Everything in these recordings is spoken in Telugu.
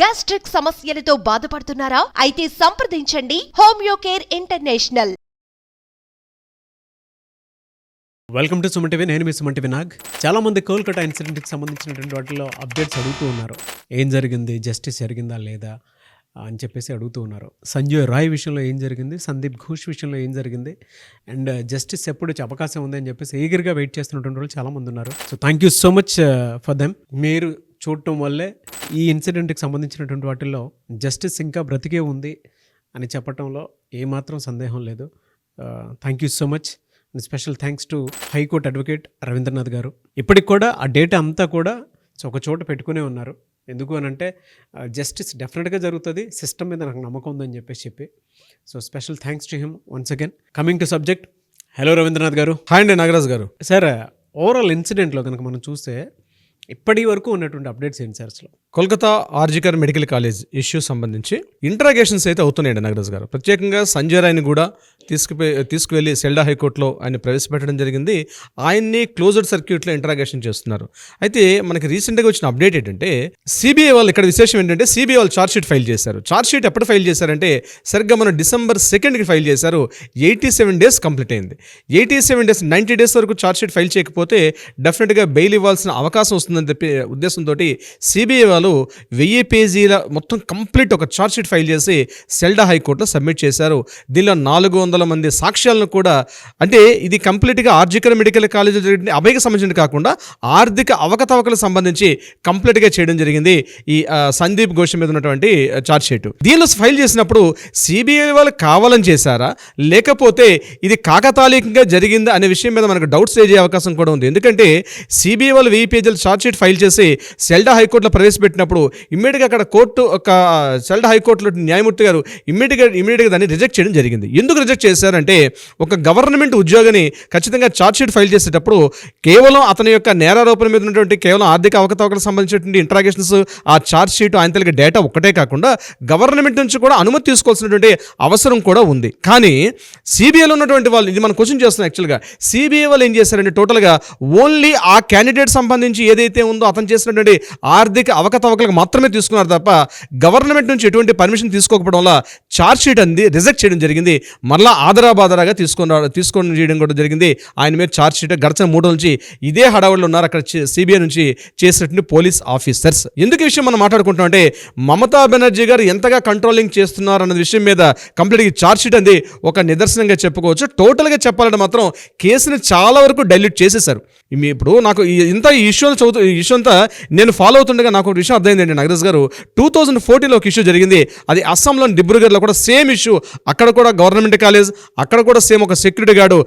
గ్యాస్ట్రిక్ సమస్యలతో బాధపడుతున్నారా? అయితే సంప్రదించండి homeo care international. Welcome to Suman TV. నేను మీ సుమన్ టీవీ నాగ్. చాలా మంది కోల్కతా ఇన్సిడెంట్కి సంబంధించినటువంటి వాటిలో అప్డేట్స్ అడుగుతూ ఉన్నారు. ఏం జరిగింది, జస్టిస్ జరిగిందా లేదా అని చెప్పేసి అడుగుతూ ఉన్నారు. సంజయ్ రాయ్ విషయంలో ఏం జరిగింది, సందీప్ ఘోష్ విషయంలో ఏం జరిగింది, అండ్ జస్టిస్ ఎప్పుడు వచ్చే అవకాశం ఉంది అని చెప్పేసి ఈగర్గా వెయిట్ చేస్తున్నటువంటి వాళ్ళు చాలామంది ఉన్నారు. So thank you so much for them. మీరు చూడటం వల్లే ఈ ఇన్సిడెంట్కి సంబంధించినటువంటి వాటిల్లో జస్టిస్ ఇంకా బ్రతికే ఉంది అని చెప్పడంలో ఏమాత్రం సందేహం లేదు. Thank you so much. Special thanks to high court advocate Ravindranath గారు. ఇప్పటికి కూడా ఆ డేటా అంతా కూడా ఒక చోట పెట్టుకునే ఉన్నారు. ఎందుకు అని అంటే జస్టిస్ డెఫినెట్గా జరుగుతుంది, సిస్టమ్ మీద నాకు నమ్మకం ఉందని చెప్పి so special thanks to him once again. Coming to subject. Hello Ravindranath గారు. హాయ్ అండి నాగరాజ్ గారు. సార్, ఓవరాల్ ఇన్సిడెంట్లో కనుక మనం చూస్తే ఇప్పటి వరకు ఉన్నటువంటి అప్డేట్స్ ఏంటి సార్? అసలు Kolkata RG Kar medical college issue సంబంధించి ఇంటరాగేషన్స్ అయితే అవుతున్నాయండి నాగరాజ్ గారు. ప్రత్యేకంగా సంజయ్ రాయ్ని కూడా తీసుకువెళ్ళి సెల్డా హైకోర్టులో ఆయన ప్రవేశపెట్టడం జరిగింది. ఆయన్ని క్లోజ్డ్ సర్క్యూట్లో ఇంటరాగేషన్ చేస్తున్నారు. అయితే మనకి రీసెంట్గా వచ్చిన అప్డేట్ ఏంటంటే సిబిఐ వాళ్ళు, ఇక్కడ విశేషం ఏంటంటే సిబిఐ వాళ్ళు ఛార్జ్షీట్ ఫైల్ చేశారు. ఛార్జ్షీట్ ఎప్పుడు ఫైల్ చేశారంటే సరిగ్గా మన December 2nd ఫైల్ చేశారు. 87 days కంప్లీట్ అయింది. 87 days 90 days వరకు ఛార్జ్షీట్ ఫైల్ చేయకపోతే డెఫినెట్గా బెయిల్ ఇవ్వాల్సిన అవకాశం వస్తుందని చెప్పి ఉద్దేశంతో సిబిఐ వాళ్ళు 1000 పేజీల మొత్తం కంప్లీట్ ఒక ఛార్జ్షీట్ ఫైల్ చేసి సెల్డా హైకోర్టులో సబ్మిట్ చేశారు. దీనిలో 400 మంది సాక్ష్యాలను కూడా, అంటే ఇది కంప్లీట్గా ఆర్జికర్ మెడికల్ కాలేజీలో జరిగిన అభయకి సంబంధించి కాకుండా ఆర్థిక అవకతవకలకు సంబంధించి కంప్లీట్గా చేయడం జరిగింది ఈ సందీప్ ఘోష్ మీద ఉన్నటువంటి ఛార్జ్షీట్. దీనిలో ఫైల్ చేసినప్పుడు సిబిఐ వాళ్ళు కావాలని చేశారా లేకపోతే ఇది కాకతాళీయంగా జరిగిందా అనే విషయం మీద మనకు డౌట్స్ రేజ్ అయ్యే అవకాశం కూడా ఉంది. ఎందుకంటే సిబిఐ వాళ్ళు 1000 పేజీల ఛార్జ్షీట్ ఫైల్ చేసి సెల్డా హైకోర్టులో ప్రవేశపెట్టినప్పుడు ఇమ్మీడియట్గా అక్కడ కోర్టు ఒక సెల్డా హైకోర్టులో న్యాయమూర్తి గారు ఇమ్మీడియట్గా దాన్ని రిజెక్ట్ చేయడం జరిగింది. ఎందుకు రిజెక్ట్ చేశారంటే ఒక గవర్నమెంట్ ఉద్యోగిని ఖచ్చితంగా ఛార్జ్షీట్ ఫైల్ చేసేటప్పుడు కేవలం అతని యొక్క నేరారోపణ మీద ఉన్నటువంటి కేవలం ఆర్థిక అవకతవకలకు సంబంధించినటువంటి ఇంటరాగేషన్స్, ఆ ఛార్జ్షీట్, ఆయన తెలియ డేటా ఒక్కటే కాకుండా గవర్నమెంట్ నుంచి కూడా అనుమతి తీసుకోవాల్సినటువంటి అవసరం కూడా ఉంది. కానీ సిబిఐలో ఉన్నటువంటి వాళ్ళు, ఇది మనం క్వశ్చన్ చేస్తున్నాం యాక్చువల్గా, సిబిఐ వాళ్ళు ఏం చేశారంటే టోటల్గా ఓన్లీ ఆ క్యాండిడేట్ సంబంధించి ఏదైతే ఉందో అతను చేసినటువంటి ఆర్థిక అవకతవకలకు మాత్రమే తీసుకున్నారు తప్ప గవర్నమెంట్ నుంచి ఎటువంటి పర్మిషన్ తీసుకోకపోవడం వల్ల ఛార్జ్షీట్ అంది రిజెక్ట్ చేయడం జరిగింది. మరలా ఆదరాబాదరాగా తీసుకొని చేయడం కూడా జరిగింది. ఆయన మీద ఛార్జ్షీట్ గడిచిన 3 రోజుల నుంచి ఇదే హడావుడిలో ఉన్నారు అక్కడ సిబిఐ నుంచి చేసినటువంటి పోలీస్ ఆఫీసర్స్. ఎందుకు ఈ విషయం మనం మాట్లాడుకుంటాం అంటే మమతా బెనర్జీ గారు ఎంతగా కంట్రోలింగ్ చేస్తున్నారు అన్న విషయం మీద కంప్లీట్గా ఛార్జ్షీట్ అంది ఒక నిదర్శనంగా చెప్పుకోవచ్చు. టోటల్గా చెప్పాలంటే మాత్రం కేసుని చాలా వరకు డైల్యూట్ చేసేశారు. ఇప్పుడు నాకు ఈ ఇష్యూ అంతా నేను ఫాలో అవుతుండగా నాకు ఒక విషయం అర్థమైందండి నాగరాజ్ గారు. 2014లో ఒక ఇష్యూ జరిగింది. అది అస్సాంలోని డిబ్రూగఢ్లో కూడా సేమ్ ఇష్యూ. అక్కడ కూడా గవర్నమెంట్ కాలేజ్, అక్కడ కూడా సేమ్ ఒక సెక్యూరిటీ గార్డు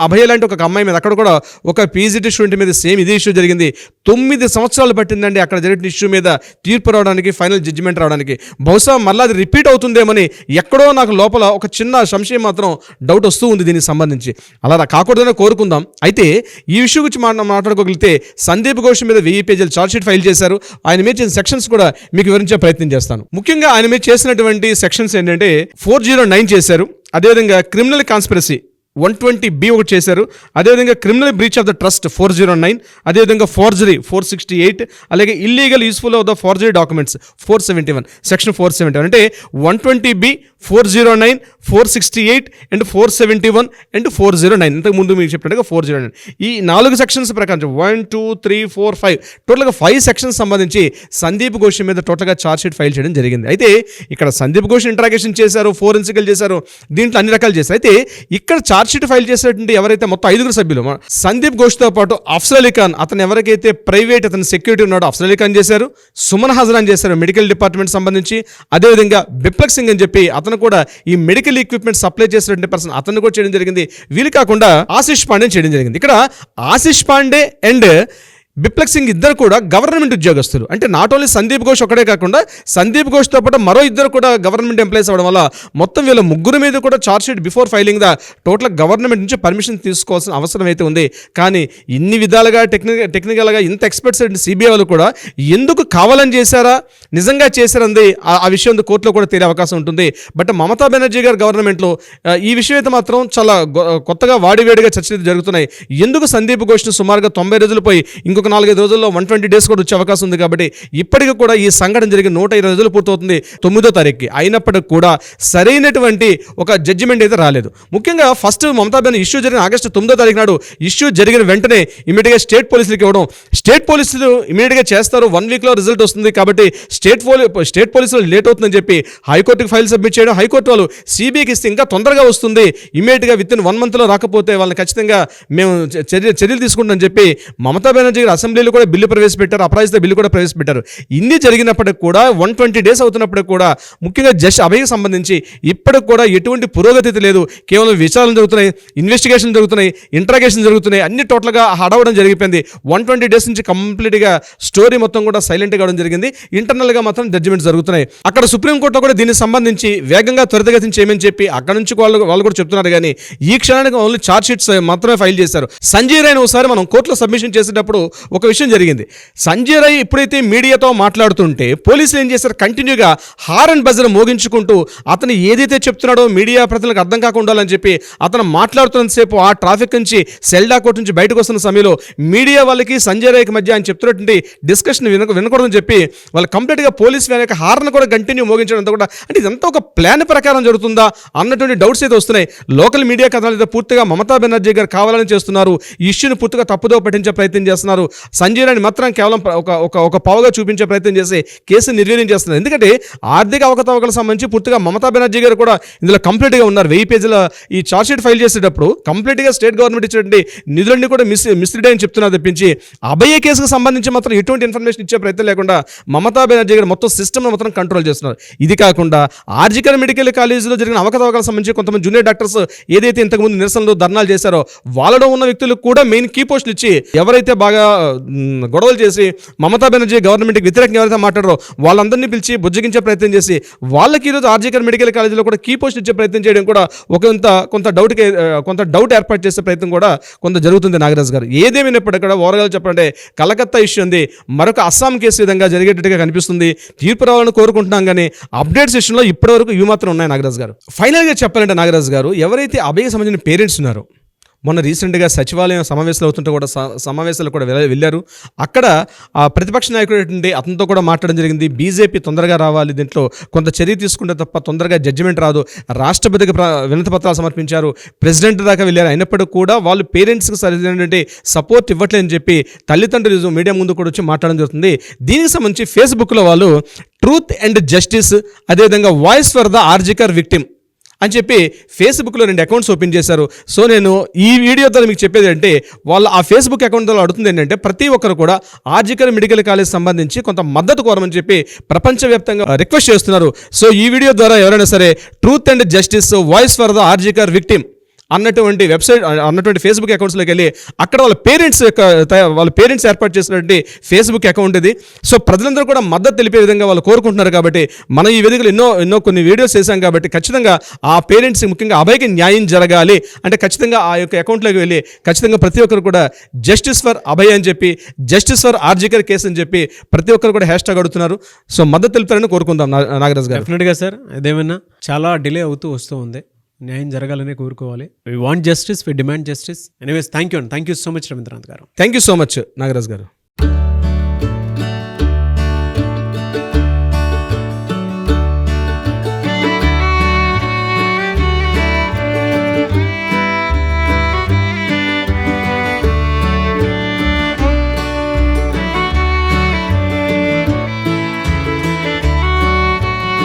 అభయ లాంటి ఒక అమ్మాయి మీద, అక్కడ కూడా ఒక పీజీటీ స్టూడెంట్ మీద సేమ్ ఇదే ఇష్యూ జరిగింది. 9 సంవత్సరాలు పట్టిందండి అక్కడ జరిగిన ఇష్యూ మీద తీర్పు రావడానికి, ఫైనల్ జడ్జిమెంట్ రావడానికి. బహుశా మళ్ళీ అది రిపీట్ అవుతుందేమని ఎక్కడో నాకు లోపల ఒక చిన్న సంశయం మాత్రం డౌట్ వస్తూ ఉంది దీనికి సంబంధించి. అలా కాకూడదని కోరుకుందాం. అయితే ఈ విషయం గురించి మాట్లాడుకోగలిగితే సందీప్ ఘోష్ మీద 1000 పేజీల ఛార్జ్షీట్ ఫైల్ చేశారు. ఆయన మీద చేసిన సెక్షన్స్ కూడా మీకు వివరించే ప్రయత్నం చేస్తాను. ముఖ్యంగా ఆయన మీద చేసినటువంటి సెక్షన్స్ ఏంటంటే 409 చేశారు. అదేవిధంగా క్రిమినల్ కాన్స్పిరసీ 120B ఒకటి చేశారు. అదేవిధంగా criminal breach of the trust 409, అదేవిధంగా ఫోర్జరీ 468, అలాగే illegal useful of the forgery documents 471, section 471. అంటే 120B, 409, 468 అండ్ 471 అండ్ 409. ఇంతకుముందు మీరు చెప్పినట్టుగా 409. ఈ 4 సెక్షన్స్ ప్రకారం 1, 2, 3, 4, 5 టోటల్గా 5 సెక్షన్స్ సంబంధించి సందీప్ ఘోష్ మీద టోటల్గా ఛార్జ్షీట్ ఫైల్ చేయడం జరిగింది. అయితే ఇక్కడ సందీప్ ఘోష్ ఇంటరాగేషన్ చేశారు, ఫోరెన్సికల్ చేశారు, దీంట్లో అన్ని రకాలు చేశారు. అయితే ఇక్కడ ఛార్జ్షీట్ ఫైల్ చేసినటువంటి ఎవరైతే మొత్తం 5 సభ్యులు, సందీప్ ఘోష్తో పాటు అఫ్సర్ అలీ ఖాన్, అతను ఎవరికైతే ప్రైవేట్ అతను సెక్యూరిటీ ఉన్నాడో అఫ్సర్ అలీ ఖాన్ చేశారు, సుమన్ హజరాన్ చేశారు మెడికల్ డిపార్ట్మెంట్ సంబంధించి, అదేవిధంగా బిప్లక్ సింగ్ అని చెప్పి అతను కూడా ఈ మెడికల్ ఎక్విప్మెంట్ సప్లై చేసినటువంటి పర్సన్, అతను కూడా చేయడం జరిగింది. వీళ్ళు కాకుండా ఆశిష్ పాండే చేయడం జరిగింది. ఇక్కడ ఆశిష్ పాండే అండ్ బిప్లక్ సింగ్ ఇద్దరు కూడా గవర్నమెంట్ ఉద్యోగస్తులు. అంటే నాట్ ఓన్లీ సందీప్ ఘోష్ ఒకటే కాకుండా సందీప్ ఘోష్తో పాటు మరో ఇద్దరు కూడా గవర్నమెంట్ ఎంప్లాయీస్ అవ్వడం వల్ల మొత్తం వీళ్ళ 3 మీద కూడా chargesheet before filing total government నుంచి పర్మిషన్ తీసుకోవాల్సిన అవసరం అయితే ఉంది. కానీ ఇన్ని విధాలుగా టెక్నికల్గా ఇంత ఎక్స్పర్ట్స్ సిబిఐ వాళ్ళు కూడా ఎందుకు కావాలని చేశారా, నిజంగా చేశారంది ఆ విషయం కోర్టులో కూడా తేలే అవకాశం ఉంటుంది. బట్ మమతా బెనర్జీ గారు గవర్నమెంట్లో ఈ విషయం అయితే మాత్రం చాలా కొత్తగా వాడివేడిగా చర్చలు జరుగుతున్నాయి. ఎందుకు సందీప్ ఘోష్ను సుమారుగా 90 రోజులు పోయి ఇంకొక ఇంకొక 4-5 రోజుల్లో 120 డేస్ కూడా వచ్చే అవకాశం ఉంది. కాబట్టి ఇప్పటికీ కూడా ఈ సంఘటన జరిగి 120 రోజులు పూర్తవుతుంది 9వ తారీఖుకి. అయినప్పటికీ కూడా సరైనటువంటి ఒక జడ్జిమెంట్ అయితే రాలేదు. ముఖ్యంగా ఫస్ట్ మమతా బెనర్జీ ఇష్యూ జరిగిన ఆగస్టు 9వ తారీఖు నాడు ఇష్యూ జరిగిన వెంటనే ఇమీడియట్గా స్టేట్ పోలీసులకు ఇవ్వడం, స్టేట్ పోలీసులు ఇమీడియట్గా చేస్తారు, 1 వీక్లో రిజల్ట్ వస్తుంది కాబట్టి స్టేట్ పోలీసులు లేట్ అవుతుందని చెప్పి హైకోర్టుకి ఫైల్ సబ్మిట్ చేయడం, హైకోర్టు వాళ్ళు సిబిఐకి ఇస్తే ఇంకా తొందరగా వస్తుంది, ఇమీడియట్గా విత్ ఇన్ 1 మంత్లో రాకపోతే వాళ్ళని ఖచ్చితంగా మేము చర్యలు తీసుకుంటామని చెప్పి మమతా బెనర్జీ గారు అసెంబ్లీలో కూడా బిల్లు ప్రవేశపెట్టారు, అపరాజిత బిల్లు కూడా ప్రవేశపెట్టారు. ఇన్ని జరిగినప్పటికి కూడా 120 డేస్ అవుతున్నప్పటికి కూడా ముఖ్యంగా అభయకి సంబంధించి ఇప్పటికి కూడా ఎటువంటి పురోగతి లేదు. కేవలం విచారణలు జరుగుతున్నాయి, ఇన్వెస్టిగేషన్ జరుగుతున్నాయి, ఇంట్రాగేషన్ జరుగుతున్నాయి, అన్ని టోటల్గా హడవడం జరిగిపోయింది. 120 డేస్ నుంచి కంప్లీట్గా స్టోరీ మొత్తం కూడా సైలెంట్గా అవడం జరిగింది. ఇంటర్నల్గా మాత్రం జడ్జిమెంట్స్ జరుగుతున్నాయి. అక్కడ సుప్రీంకోర్టులో కూడా దీనికి సంబంధించి వేగంగా త్వరితగతిని చేయమని చెప్పి అక్కడ నుంచి వాళ్ళు కూడా చెప్తున్నారు. కానీ ఈ క్షణానికి ఓన్లీ ఛార్జ్ షీట్స్ మాత్రమే ఫైల్ చేశారు. సంజయ్ రాయ్ని ఒకసారి మనం కోర్టులో సబ్మిషన్ చేసేటప్పుడు ఒక విషయం జరిగింది. సంజయ్ రాయ్ ఎప్పుడైతే మీడియాతో మాట్లాడుతుంటే పోలీసులు ఏం చేశారు, కంటిన్యూగా హార్ అండ్ బజర్ మోగించుకుంటూ అతను ఏదైతే చెప్తున్నాడో మీడియా ప్రజలకు అర్థం కాకుండా ఉండాలని చెప్పి అతను మాట్లాడుతున్నంతసేపు ఆ ట్రాఫిక్ నుంచి సెల్డా కోర్టు నుంచి బయటకు వస్తున్న సమయంలో మీడియా వాళ్ళకి సంజయ్ రాయ్కి మధ్య ఆయన చెప్తున్నటువంటి డిస్కషన్ వినకూడదని చెప్పి వాళ్ళు కంప్లీట్గా పోలీస్ వ్యాన్ యొక్క హార్న్ కూడా కంటిన్యూ మోగించడం అంతా కూడా, అంటే ఇదంతా ఒక ప్లాన్ ప్రకారం జరుగుతుందా అన్నటువంటి డౌట్స్ అయితే వస్తున్నాయి. లోకల్ మీడియా కథనాలు అయితే పూర్తిగా మమతా బెనర్జీ గారు కావాలని చేస్తున్నారు, ఈ ఇష్యూని పూర్తిగా తప్పుదో పట్టించే ప్రయత్నం చేస్తున్నారు. సంజయ్ రాయ్ని మాత్రం కేవలం ఒక పావుగా చూపించే ప్రయత్నం చేసి కేసు నిర్వీర్యం చేస్తున్నారు. ఎందుకంటే ఆర్థిక అవకతవకలకు సంబంధించి పూర్తిగా మమతా బెనర్జీ గారు కూడా ఇందులో కంప్లీట్గా ఉన్నారు. 1000 పేజీల ఈ ఛార్జ్షీట్ ఫైల్ చేసేటప్పుడు కంప్లీట్గా స్టేట్ గవర్నమెంట్ ఇచ్చినటువంటి నిధులన్నీ కూడా మిస్లీడ్ అని చెప్తున్నారు తప్పించి అభయ కేసుకు సంబంధించి మాత్రం ఎటువంటి ఇన్ఫర్మేషన్ ఇచ్చే ప్రయత్నం లేకుండా మమతా బెనర్జీ గారు మొత్తం సిస్టమ్ను మొత్తం కంట్రోల్ చేస్తున్నారు. ఇది కాకుండా ఆర్జికర్ మెడికల్ కాలేజీలో జరిగిన అవకతవకలకు సంబంధించి కొంతమంది జూనియర్ డాక్టర్స్ ఏదైతే ఇంతకుముందు నిరసనలు ధర్నాలు చేశారో వాళ్ళలో ఉన్న వ్యక్తులకు కూడా మెయిన్ కీ పోస్టులు ఇచ్చి ఎవరైతే బాగా గొడవలు చేసి మమతా బెనర్జీ గవర్నమెంట్కి వ్యతిరేకంగా ఎవరైతే మాట్లాడారో వాళ్ళందరినీ పిలిచి బుజ్జగించే ప్రయత్నం చేసి వాళ్ళకి ఈరోజు ఆర్జికర్ మెడికల్ కాలేజీలో కూడా కీ పోస్ట్ ఇచ్చే ప్రయత్నం చేయడం కూడా కొంత డౌట్ ఏర్పాటు చేసే ప్రయత్నం కూడా కొంత జరుగుతుంది. నాగరాజు గారు ఏదేమైనప్పటికీ కూడా ఓవరాల్గా చెప్పాలంటే కలకత్తా ఇష్యూ ఉంది, మరొక అస్సాం కేసు విధంగా జరిగేటట్టుగా కనిపిస్తుంది. తీర్పు రావాలని కోరుకుంటున్నాం కానీ అప్డేట్ సెషన్లో ఇప్పటివరకు ఇవి మాత్రం ఉన్నాయి. నాగరాజు గారు ఫైనల్గా చెప్పాలంటే నాగరాజు గారు ఎవరైతే అభయకి సంబంధించిన పేరెంట్స్ ఉన్నారో మొన్న రీసెంట్గా సచివాలయం సమావేశాలు అవుతుంటే కూడా సమావేశాలు కూడా వెళ్ళారు. అక్కడ ఆ ప్రతిపక్ష నాయకుడు అతనితో కూడా మాట్లాడడం జరిగింది. బీజేపీ తొందరగా రావాలి, దీంట్లో కొంత చర్య తీసుకుంటే తప్ప తొందరగా జడ్జిమెంట్ రాదు. రాష్ట్రపతికి వినతి పత్రాలు సమర్పించారు, ప్రెసిడెంట్ దాకా వెళ్ళారు. అయినప్పటికీ కూడా వాళ్ళు పేరెంట్స్కి సరైనటువంటి సపోర్ట్ ఇవ్వట్లేదని చెప్పి తల్లిదండ్రులు మీడియా ముందు కూడా వచ్చి మాట్లాడడం జరుగుతుంది. దీనికి సంబంధించి ఫేస్బుక్లో వాళ్ళు ట్రూత్ అండ్ జస్టిస్, అదేవిధంగా voice for the RG Kar victim అని చెప్పి ఫేస్బుక్లో 2 అకౌంట్స్ ఓపెన్ చేశారు. సో నేను ఈ వీడియో ద్వారా మీకు చెప్పేది అంటే వాళ్ళు ఆ ఫేస్బుక్ అకౌంట్ ద్వారా అడుగుతుంది ఏంటంటే ప్రతి ఒక్కరు కూడా ఆర్జికర్ మెడికల్ కాలేజ్ సంబంధించి కొంత మద్దతు కోరమని చెప్పి ప్రపంచవ్యాప్తంగా రిక్వెస్ట్ చేస్తున్నారు. సో ఈ వీడియో ద్వారా ఎవరైనా సరే truth and justice voice for the RG Kar victim అన్నటువంటి వెబ్సైట్ అన్నటువంటి ఫేస్బుక్ అకౌంట్స్లోకి వెళ్ళి అక్కడ వాళ్ళ పేరెంట్స్ ఏర్పాటు చేసినటువంటి ఫేస్బుక్ అకౌంట్ ఇది. సో ప్రజలందరూ కూడా మద్దతు తెలిపే విధంగా వాళ్ళు కోరుకుంటున్నారు. కాబట్టి మనం ఈ వేదికలు ఎన్నో కొన్ని వీడియోస్ చేశాం. కాబట్టి ఖచ్చితంగా ఆ పేరెంట్స్ ముఖ్యంగా అభయకి న్యాయం జరగాలి అంటే ఖచ్చితంగా ఆ యొక్క అకౌంట్లోకి వెళ్ళి ఖచ్చితంగా ప్రతి ఒక్కరు కూడా జస్టిస్ ఫర్ అభయ్ అని చెప్పి, జస్టిస్ ఫర్ ఆర్జికర్ కేసు అని చెప్పి ప్రతి ఒక్కరు కూడా హ్యాష్ట్యాగ్ అడుగుతున్నారు. సో మద్దతు తెలుపుతారని కోరుకుందాం. నాగరాజ్ గారు డెఫినెట్గా సార్, అదేమైనా చాలా డిలే అవుతూ వస్తూ ఉంది, న్యాయం జరగాలని కోరుకోవాలి. We want justice, we demand justice. Anyways thank you so much Ravindranath గారు. Thank you so much Nagaraj గారు.